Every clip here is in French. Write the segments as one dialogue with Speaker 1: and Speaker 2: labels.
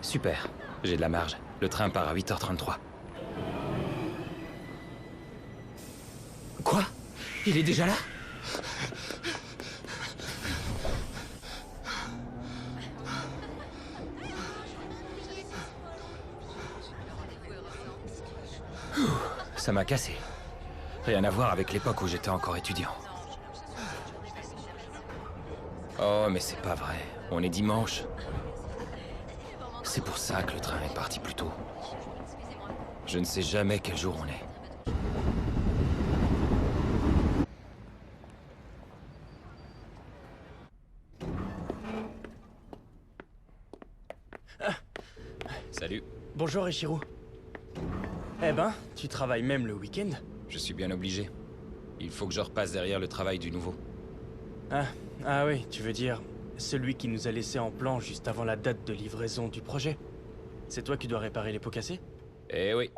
Speaker 1: Super, j'ai de la marge. Le train part à 8h33. Quoi? Il est déjà là? Ça m'a cassé. Rien à voir avec l'époque où j'étais encore étudiant. Oh, mais c'est pas vrai. On est dimanche. C'est pour ça que le train est parti plus tôt. Je ne sais jamais quel jour on est. Salut.
Speaker 2: Bonjour Ichiro. Eh ben, tu travailles même le week-end?
Speaker 1: Je suis bien obligé. Il faut que je repasse derrière le travail du nouveau.
Speaker 2: Ah oui, tu veux dire celui qui nous a laissé en plan juste avant la date de livraison du projet? C'est toi qui dois réparer les pots cassés?
Speaker 1: Eh oui.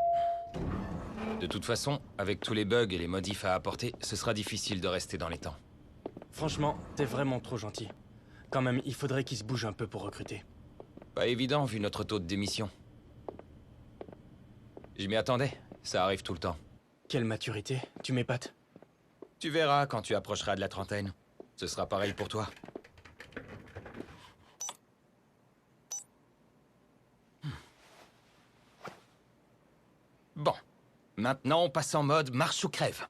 Speaker 1: De toute façon, avec tous les bugs et les modifs à apporter, ce sera difficile de rester dans les temps.
Speaker 2: Franchement, t'es vraiment trop gentil. Quand même, il faudrait qu'il se bouge un peu pour recruter.
Speaker 1: Pas évident vu notre taux de démission. Je m'y attendais, ça arrive tout le temps.
Speaker 2: Quelle maturité, tu m'épates.
Speaker 1: Tu verras quand tu approcheras de la trentaine. Ce sera pareil pour toi. Bon, maintenant on passe en mode marche ou crève.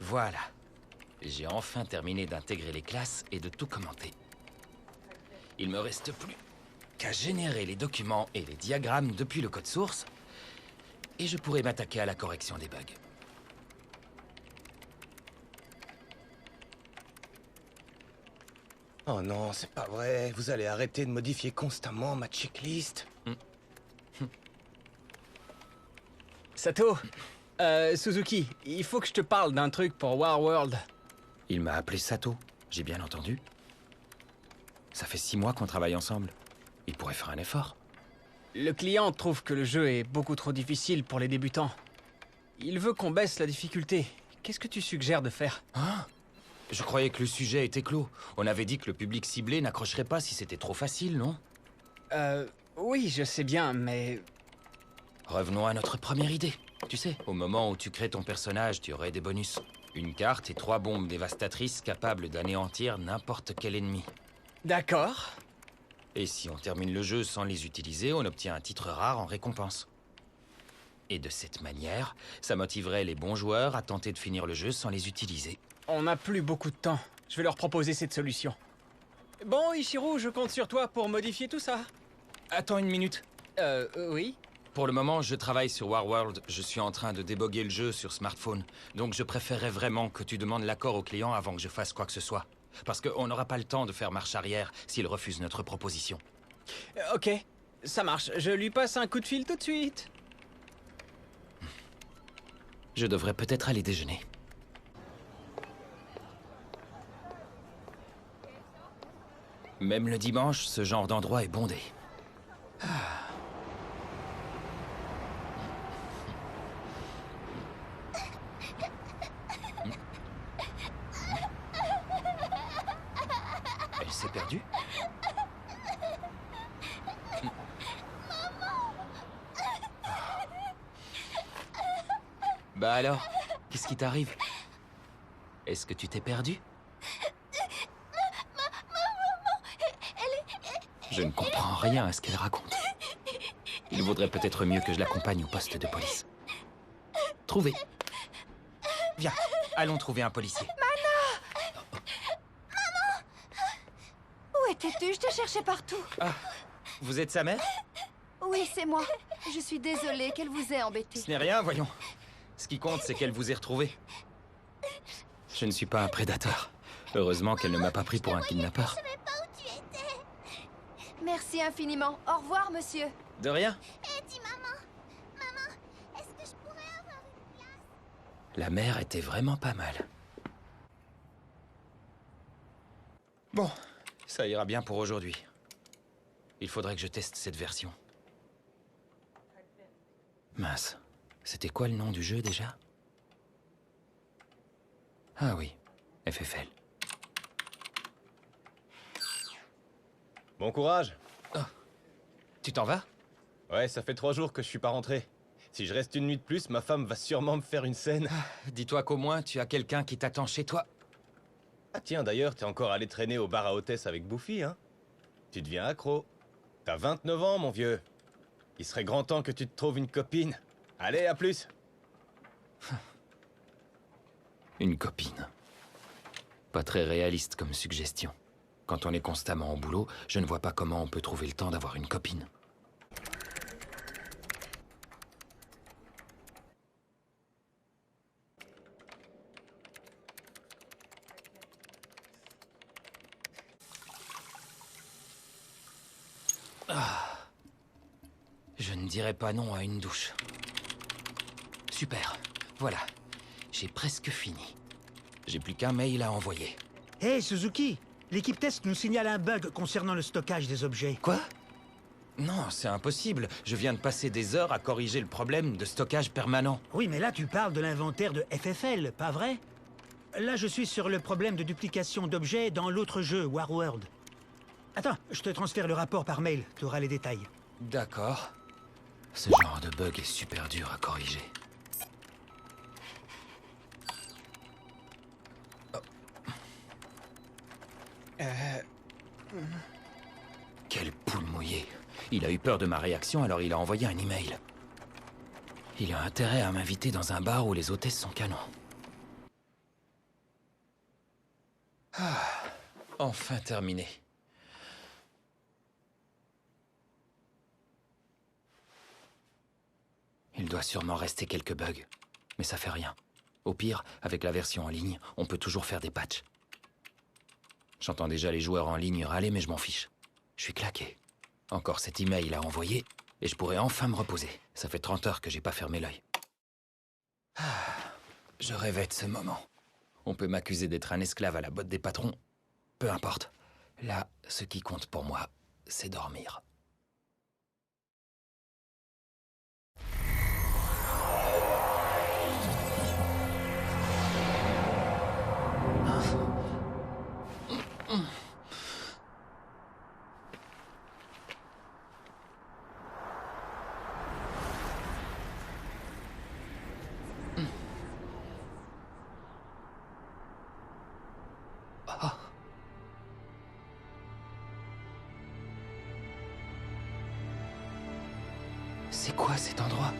Speaker 1: Voilà. J'ai enfin terminé d'intégrer les classes et de tout commenter. Il me reste plus qu'à générer les documents et les diagrammes depuis le code source, et je pourrai m'attaquer à la correction des bugs.
Speaker 3: Oh non, c'est pas vrai. Vous allez arrêter de modifier constamment ma checklist.
Speaker 2: Sato, Suzuki, il faut que je te parle d'un truc pour Warworld.
Speaker 1: Il m'a appelé Sato, j'ai bien entendu. Ça fait 6 mois qu'on travaille ensemble. Il pourrait faire un effort.
Speaker 2: Le client trouve que le jeu est beaucoup trop difficile pour les débutants. Il veut qu'on baisse la difficulté. Qu'est-ce que tu suggères de faire?
Speaker 1: Hein? Je croyais que le sujet était clos. On avait dit que le public ciblé n'accrocherait pas si c'était trop facile, non?
Speaker 2: Oui, je sais bien, mais...
Speaker 1: Revenons à notre première idée. Tu sais, au moment où tu crées ton personnage, tu aurais des bonus. Une carte et 3 bombes dévastatrices capables d'anéantir n'importe quel ennemi.
Speaker 2: D'accord.
Speaker 1: Et si on termine le jeu sans les utiliser, on obtient un titre rare en récompense. Et de cette manière, ça motiverait les bons joueurs à tenter de finir le jeu sans les utiliser.
Speaker 2: On n'a plus beaucoup de temps. Je vais leur proposer cette solution. Bon, Ichiro, je compte sur toi pour modifier tout ça.
Speaker 1: Attends une minute.
Speaker 2: Oui.
Speaker 1: Pour le moment, je travaille sur Warworld. Je suis en train de déboguer le jeu sur smartphone. Donc je préférerais vraiment que tu demandes l'accord au client avant que je fasse quoi que ce soit. Parce qu'on n'aura pas le temps de faire marche arrière s'il refuse notre proposition.
Speaker 2: Ok, ça marche. Je lui passe un coup de fil tout de suite.
Speaker 1: Je devrais peut-être aller déjeuner. Même le dimanche, ce genre d'endroit est bondé. Elle s'est perdue? Bah alors, qu'est-ce qui t'arrive? Est-ce que tu t'es perdu? Je ne comprends rien à ce qu'elle raconte. Il vaudrait peut-être mieux que je l'accompagne au poste de police. Trouvez. Viens, allons trouver un policier.
Speaker 4: Où étais-tu? Je te cherchais partout.
Speaker 1: Ah, vous êtes sa mère?
Speaker 4: Oui, c'est moi. Je suis désolée qu'elle vous ait embêté.
Speaker 1: Ce n'est rien, voyons. Ce qui compte, c'est qu'elle vous ait retrouvé. Je ne suis pas un prédateur. Heureusement qu'elle ne m'a pas pris pour un kidnappeur.
Speaker 4: Merci infiniment. Au revoir, monsieur.
Speaker 1: De rien.
Speaker 5: Dis maman, est-ce que je pourrais avoir une place?
Speaker 1: La mère était vraiment pas mal. Bon, ça ira bien pour aujourd'hui. Il faudrait que je teste cette version. Mince, c'était quoi le nom du jeu déjà? Ah oui, FFL.
Speaker 3: Bon courage.
Speaker 1: Tu t'en vas?
Speaker 3: Ouais, ça fait 3 jours que je suis pas rentré. Si je reste une nuit de plus, ma femme va sûrement me faire une scène.
Speaker 1: Dis-toi qu'au moins tu as quelqu'un qui t'attend chez toi.
Speaker 3: Ah tiens, d'ailleurs, t'es encore allé traîner au bar à hôtesse avec Buffy, hein? Tu deviens accro. T'as 29 ans, mon vieux. Il serait grand temps que tu te trouves une copine. Allez, à plus.
Speaker 1: Une copine. Pas très réaliste comme suggestion. Quand on est constamment au boulot, je ne vois pas comment on peut trouver le temps d'avoir une copine. Je ne dirais pas non à une douche. Super. Voilà. J'ai presque fini. J'ai plus qu'un mail à envoyer.
Speaker 6: Hey Suzuki, l'équipe test nous signale un bug concernant le stockage des objets.
Speaker 1: Quoi? Non, c'est impossible. Je viens de passer des heures à corriger le problème de stockage permanent.
Speaker 6: Oui, mais là tu parles de l'inventaire de FFL, pas vrai? Là je suis sur le problème de duplication d'objets dans l'autre jeu, Warworld. Attends, je te transfère le rapport par mail, tu auras les détails.
Speaker 1: D'accord. Ce genre de bug est super dur à corriger. Quelle poule mouillée. Il a eu peur de ma réaction, alors il a envoyé un email. Il a intérêt à m'inviter dans un bar où les hôtesses sont canons. Ah, enfin terminé. Il doit sûrement rester quelques bugs, mais ça fait rien. Au pire, avec la version en ligne, on peut toujours faire des patchs. J'entends déjà les joueurs en ligne râler, mais je m'en fiche. Je suis claqué. Encore cet email à envoyer, et je pourrais enfin me reposer. Ça fait 30 heures que j'ai pas fermé l'œil. Ah, je rêvais de ce moment. On peut m'accuser d'être un esclave à la botte des patrons. Peu importe. Là, ce qui compte pour moi, c'est dormir. C'est quoi cet endroit?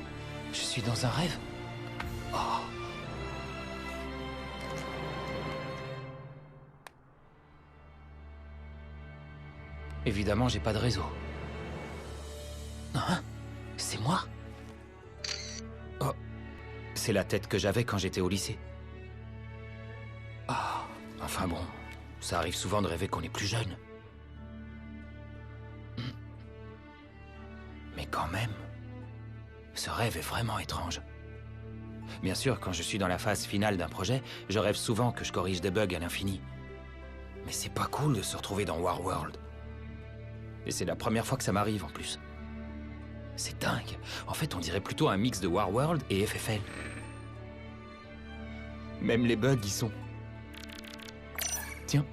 Speaker 1: Je suis dans un rêve? Oh. Évidemment, j'ai pas de réseau. Hein? C'est moi? Oh. C'est la tête que j'avais quand j'étais au lycée. Ah. Enfin bon, ça arrive souvent de rêver qu'on est plus jeune. Mais quand même... Ce rêve est vraiment étrange. Bien sûr, quand je suis dans la phase finale d'un projet, je rêve souvent que je corrige des bugs à l'infini. Mais c'est pas cool de se retrouver dans Warworld. Et c'est la première fois que ça m'arrive en plus. C'est dingue. En fait, on dirait plutôt un mix de Warworld et FFL. Même les bugs y sont. Tiens,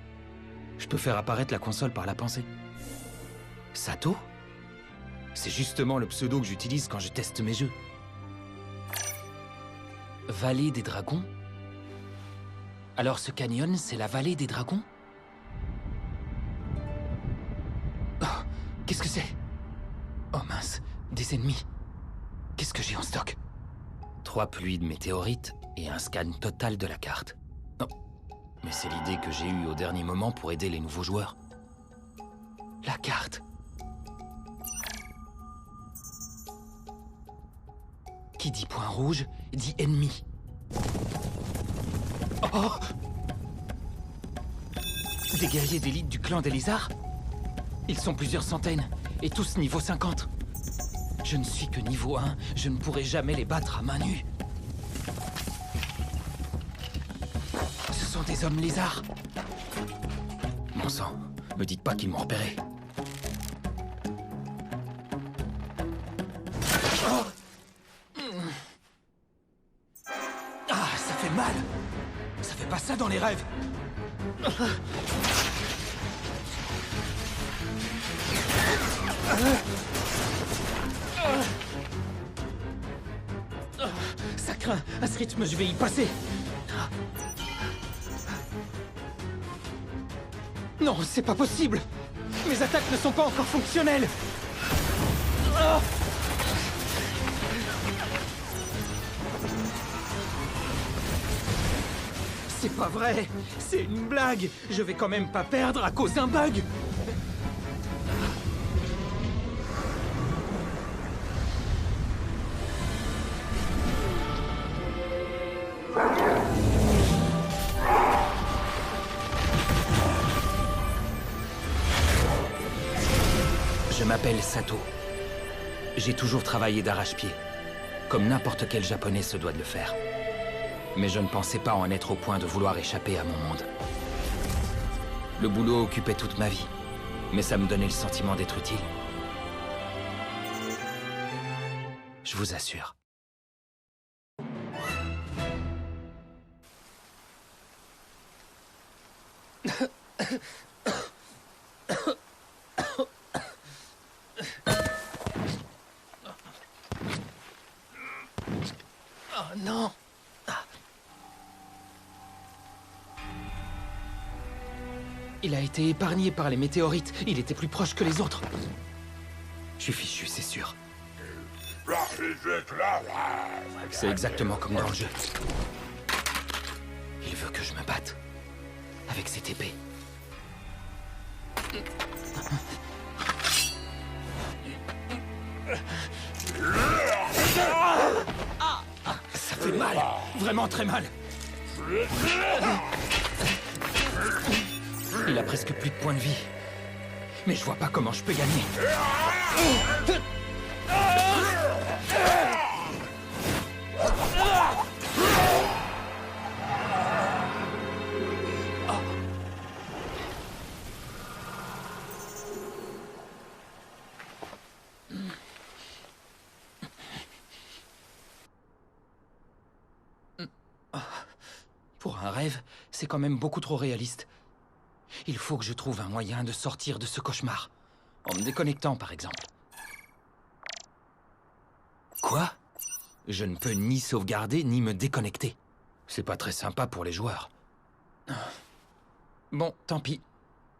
Speaker 1: je Je peux faire apparaître la console par la pensée. Sato? C'est justement le pseudo que j'utilise quand je teste mes jeux. Vallée des dragons? Alors ce canyon, c'est la vallée des dragons? Oh, qu'est-ce que c'est? Oh mince, des ennemis. Qu'est-ce que j'ai en stock? 3 pluies de météorites et un scan total de la carte. Oh, mais c'est l'idée que j'ai eue au dernier moment pour aider les nouveaux joueurs. La carte. Qui dit point rouge, dit ennemi. Oh! Des guerriers d'élite du clan des lézards? Ils sont plusieurs centaines, et tous niveau 50. Je ne suis que niveau 1, je ne pourrai jamais les battre à main nue. Ce sont des hommes lézards. Bon sang, me dites pas qu'ils m'ont repéré. Oh! Ah, ça fait mal! Ça fait pas ça dans les rêves! Ça craint, à ce rythme, je vais y passer. Non, c'est pas possible. Mes attaques ne sont pas encore fonctionnelles. C'est pas vrai. C'est une blague. Je vais quand même pas perdre à cause d'un bug. Je m'appelle Sato. J'ai toujours travaillé d'arrache-pied, comme n'importe quel japonais se doit de le faire. Mais je ne pensais pas en être au point de vouloir échapper à mon monde. Le boulot occupait toute ma vie, mais ça me donnait le sentiment d'être utile. Je vous assure. Oh non! Il a été épargné par les météorites. Il était plus proche que les autres. Je suis fichu, c'est sûr. C'est exactement comme dans le jeu. Il veut que je me batte. Avec cette épée. Ça fait mal. Vraiment très mal. Il a presque plus de points de vie. Mais je vois pas comment je peux gagner. Pour un rêve, c'est quand même beaucoup trop réaliste. Il faut que je trouve un moyen de sortir de ce cauchemar. En me déconnectant, par exemple. Quoi? Je ne peux ni sauvegarder, ni me déconnecter. C'est pas très sympa pour les joueurs. Bon, tant pis.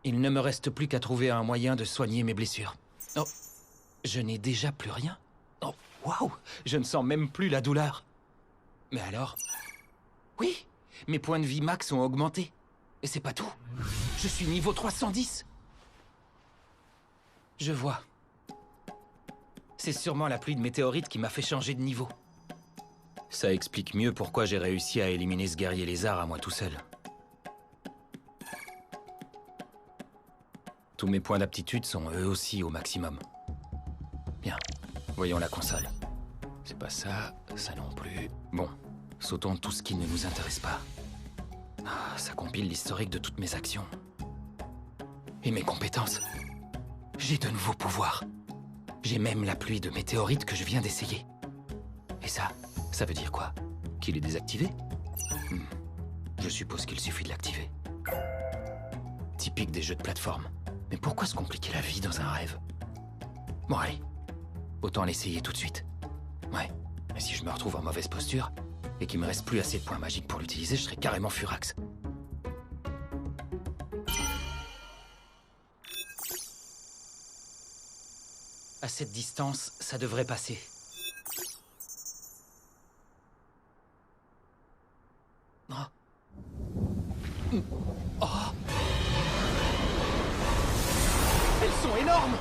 Speaker 1: Il ne me reste plus qu'à trouver un moyen de soigner mes blessures. Oh, je n'ai déjà plus rien? Oh, waouh! Je ne sens même plus la douleur. Mais alors? Oui, mes points de vie max ont augmenté. Et c'est pas tout. Je suis niveau 310. Je vois. C'est sûrement la pluie de météorites qui m'a fait changer de niveau. Ça explique mieux pourquoi j'ai réussi à éliminer ce guerrier lézard à moi tout seul. Tous mes points d'aptitude sont eux aussi au maximum. Bien, voyons la console. C'est pas ça, ça non plus. Bon, sautons tout ce qui ne nous intéresse pas. Ah, ça compile l'historique de toutes mes actions. Et mes compétences. J'ai de nouveaux pouvoirs. J'ai même la pluie de météorites que je viens d'essayer. Et ça veut dire quoi? Qu'il est désactivé? Je suppose qu'il suffit de l'activer. typique des jeux de plateforme. Mais pourquoi se compliquer la vie dans un rêve? Bon allez, autant l'essayer tout de suite. Ouais, mais si je me retrouve en mauvaise posture, et qu'il me reste plus assez de points magiques pour l'utiliser, je serai carrément furax. À cette distance, ça devrait passer. Oh. Oh. Elles sont énormes!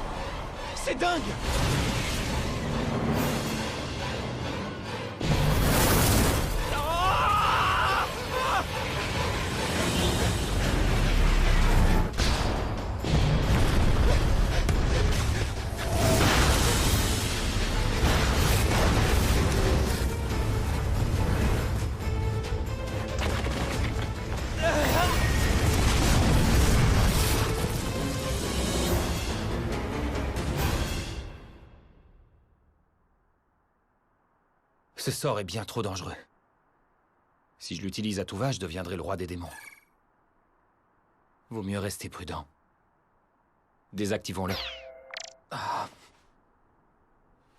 Speaker 1: C'est dingue! Ce sort est bien trop dangereux. Si je l'utilise à tout va, je deviendrai le roi des démons. Vaut mieux rester prudent. Désactivons-le. Ah.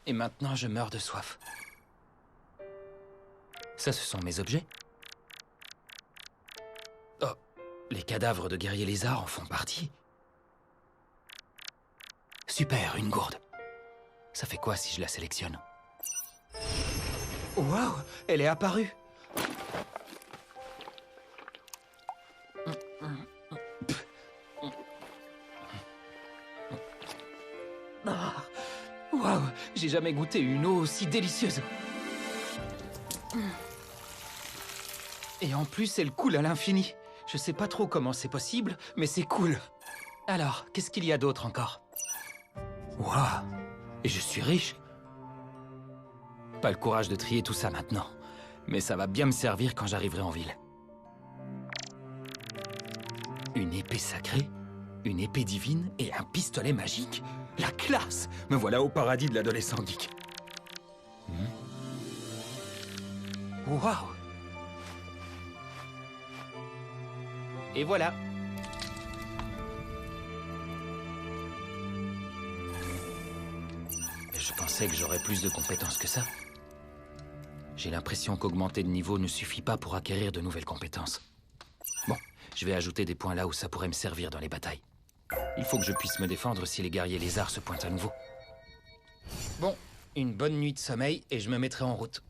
Speaker 1: Et maintenant, je meurs de soif. Ça, ce sont mes objets? Oh, les cadavres de guerriers lézards en font partie. Super, une gourde. Ça fait quoi si je la sélectionne? Waouh, elle est apparue. Waouh, j'ai jamais goûté une eau aussi délicieuse. Et en plus, elle coule à l'infini. Je sais pas trop comment c'est possible, mais c'est cool. Alors, qu'est-ce qu'il y a d'autre encore? Waouh, et je suis riche. Pas le courage de trier tout ça maintenant, mais ça va bien me servir quand j'arriverai en ville. Une épée sacrée, une épée divine et un pistolet magique. La classe! Me voilà au paradis de l'adolescent geek. Waouh! Et voilà! Je pensais que j'aurais plus de compétences que ça. J'ai l'impression qu'augmenter de niveau ne suffit pas pour acquérir de nouvelles compétences. Bon, je vais ajouter des points là où ça pourrait me servir dans les batailles. Il faut que je puisse me défendre si les guerriers lézards se pointent à nouveau. Bon, une bonne nuit de sommeil et je me mettrai en route.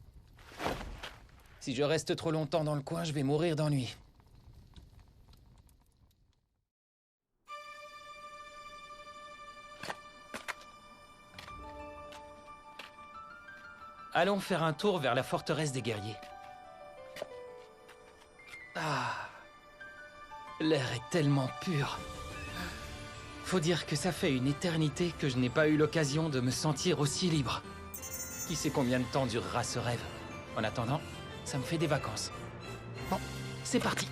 Speaker 1: Si je reste trop longtemps dans le coin, je vais mourir d'ennui. Allons faire un tour vers la forteresse des guerriers. Ah, l'air est tellement pur. Faut dire que ça fait une éternité que je n'ai pas eu l'occasion de me sentir aussi libre. Qui sait combien de temps durera ce rêve? En attendant, ça me fait des vacances. Bon, c'est parti.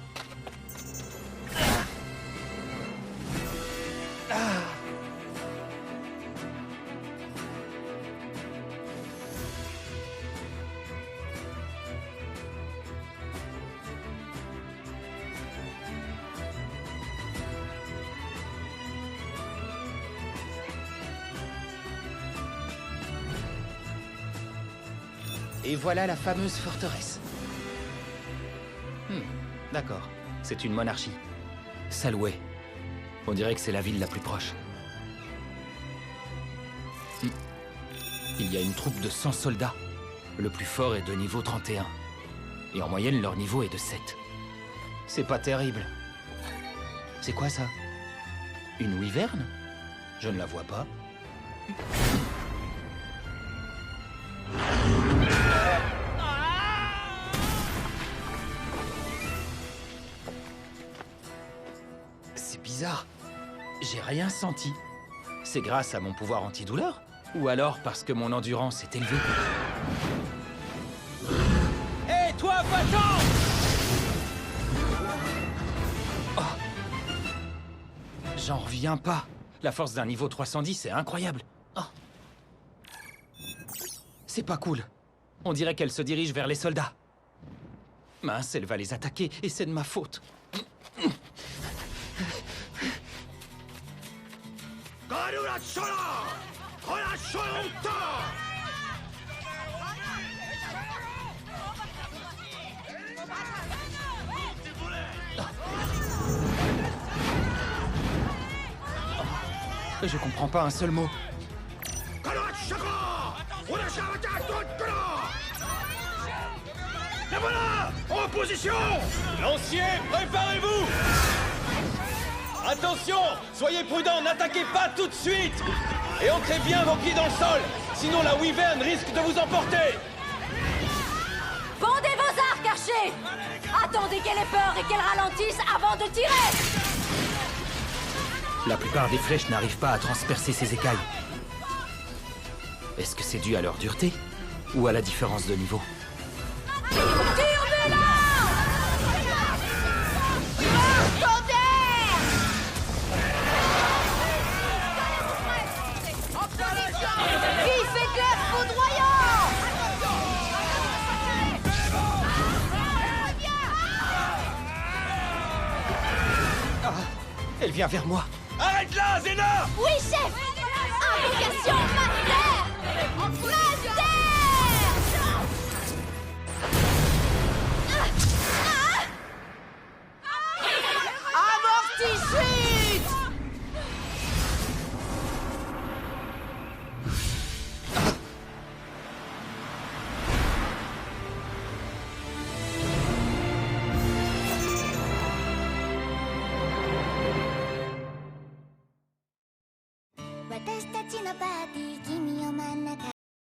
Speaker 1: Et voilà la fameuse forteresse. D'accord, c'est une monarchie. Salouet. On dirait que c'est la ville la plus proche. Il y a une troupe de 100 soldats. Le plus fort est de niveau 31. Et en moyenne, leur niveau est de 7. C'est pas terrible. C'est quoi ça? Une wyverne? Je ne la vois pas. C'est bizarre. J'ai rien senti. C'est grâce à mon pouvoir antidouleur? Ou alors parce que mon endurance est élevée? Hé, toi, va-t'en! Oh. J'en reviens pas. La force d'un niveau 310, c'est incroyable. Oh. C'est pas cool. On dirait qu'elle se dirige vers les soldats. Mince, elle va les attaquer, et c'est de ma faute. Je comprends pas un seul mot.
Speaker 3: Et voilà! En position! Lanciers, préparez-vous! Attention! Soyez prudents, n'attaquez pas tout de suite! Et ancrez bien vos pieds dans le sol, sinon la Wyvern risque de vous emporter!
Speaker 7: Bandez vos arcs, archers! Attendez qu'elle ait peur et qu'elle ralentisse avant de tirer!
Speaker 1: La plupart des flèches n'arrivent pas à transpercer ces écailles. Est-ce que c'est dû à leur dureté? Ou à la différence de niveau?
Speaker 7: Vif éclair foudroyant!
Speaker 1: Elle vient vers moi.
Speaker 3: Arrête là, Zena!
Speaker 7: Oui, chef! Invocation Master! Master! Amorti-chute!